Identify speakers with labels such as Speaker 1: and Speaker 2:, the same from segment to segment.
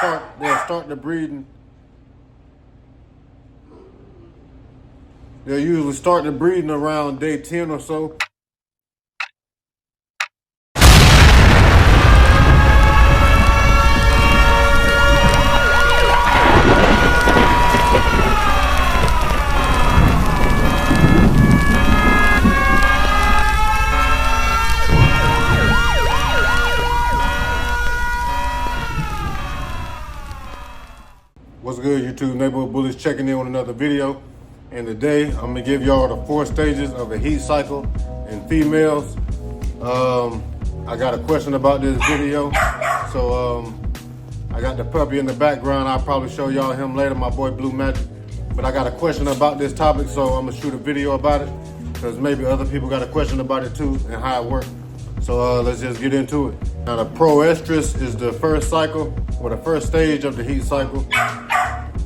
Speaker 1: they'll start the breeding. They'll usually start the breeding around day 10 or so. What's good, YouTube? Neighborhood Bullies checking in with another video. And today, I'm gonna give y'all the 4 stages of a heat cycle in females. I got a question about this video. So I got the puppy in the background. I'll probably show y'all him later, my boy Blue Magic. But I got a question about this topic, so I'm gonna shoot a video about it, because maybe other people got a question about it too and how it works. So let's just get into it. Now the proestrus is the first cycle, or the first stage of the heat cycle.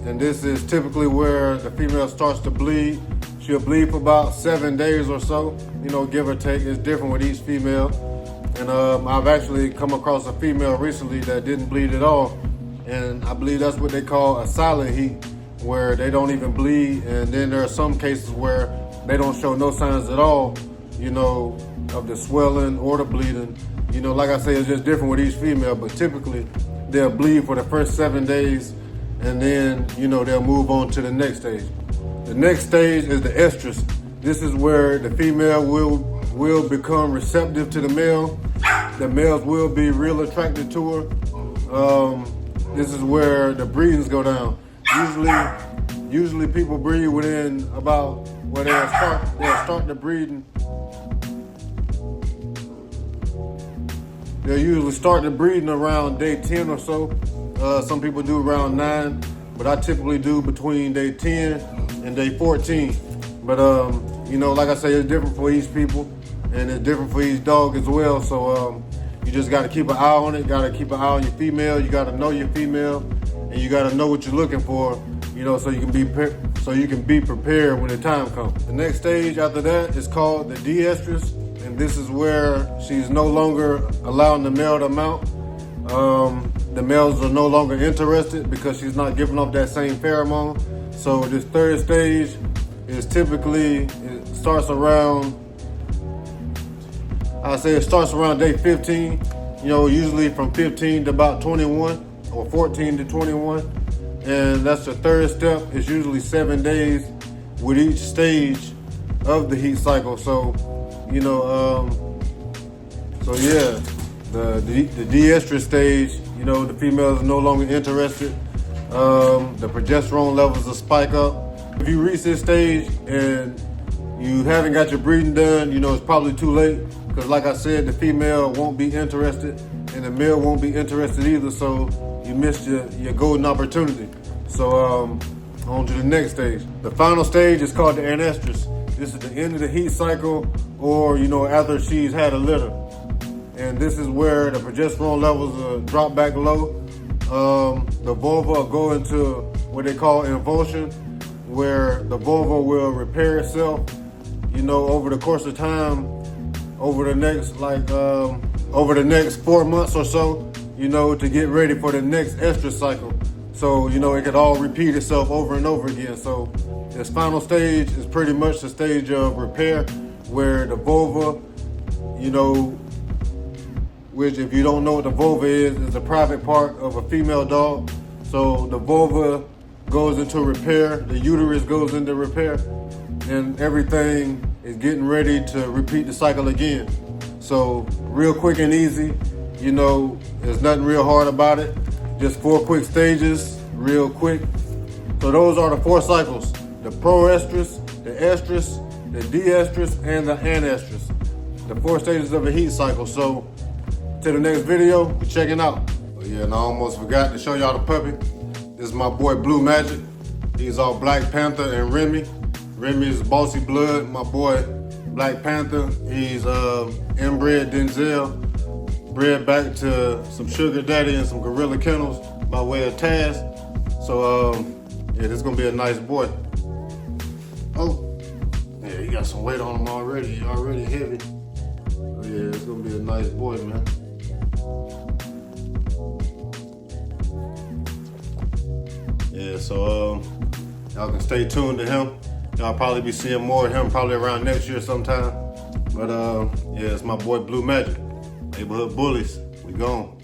Speaker 1: And this is typically where the female starts to bleed. She'll bleed for about 7 days or so, you know, give or take. It's different with each female. And I've actually come across a female recently that didn't bleed at all. And I believe that's what they call a silent heat, where they don't even bleed. And then there are some cases where they don't show no signs at all, you know, of the swelling or the bleeding. You know, like I say, it's just different with each female, but typically they'll bleed for the first 7 days, and then, you know, they'll move on to the next stage. The next stage is the estrus. This is where the female will become receptive to the male. The males will be real attracted to her. This is where the breedings go down. Usually people breed within about, where they'll start the breeding. They'll usually start the breeding around day 10 or so. Some people do around 9, but I typically do between day 10 and day 14. But you know, like I say, it's different for each people, and it's different for each dog as well. So you just got to keep an eye on it. Got to keep an eye on your female. You got to know your female, and you got to know what you're looking for. You know, so you can be prepared when the time comes. The next stage after that is called the diestrus, and this is where she's no longer allowing the male to mount. The males are no longer interested because she's not giving off that same pheromone. So this third stage is typically, it starts around day 15, you know, usually from 15 to about 21, or 14 to 21. And that's the third step. It's usually 7 days with each stage of the heat cycle. So, you know, so yeah, the diestrus stage, you know, the female is no longer interested. The progesterone levels will spike up. If you reach this stage and you haven't got your breeding done, you know, it's probably too late. Because like I said, the female won't be interested and the male won't be interested either. So you missed your golden opportunity. So on to the next stage. The final stage is called the anestrus. This is the end of the heat cycle, or, you know, after she's had a litter. And this is where the progesterone levels drop back low. The vulva will go into what they call involution, where the vulva will repair itself, you know, over the course of time, over the next 4 months or so, you know, to get ready for the next estrus cycle. So, you know, it could all repeat itself over and over again. So this final stage is pretty much the stage of repair, where the vulva, you know, which, if you don't know what the vulva is the private part of a female dog. So the vulva goes into repair, the uterus goes into repair, and everything is getting ready to repeat the cycle again. So real quick and easy, you know, there's nothing real hard about it. Just 4 quick stages, real quick. So those are the 4 cycles: the proestrus, the estrus, the diestrus, and the anestrus. The 4 stages of a heat cycle. So to the next video, we're checking out. Oh yeah, and I almost forgot to show y'all the puppy. This is my boy Blue Magic. He's all Black Panther and Remy. Remy is Bossy Blood. My boy Black Panther, he's inbred Denzel, bred back to some Sugar Daddy and some Gorilla Kennels by way of Taz. So yeah, this is gonna be a nice boy. Oh, yeah, he got some weight on him already. He's already heavy. Oh yeah, it's gonna be a nice boy, man. So y'all can stay tuned to him. Y'all probably be seeing more of him probably around next year sometime. But yeah, it's my boy Blue Magic. Neighborhood Bullies. We gone.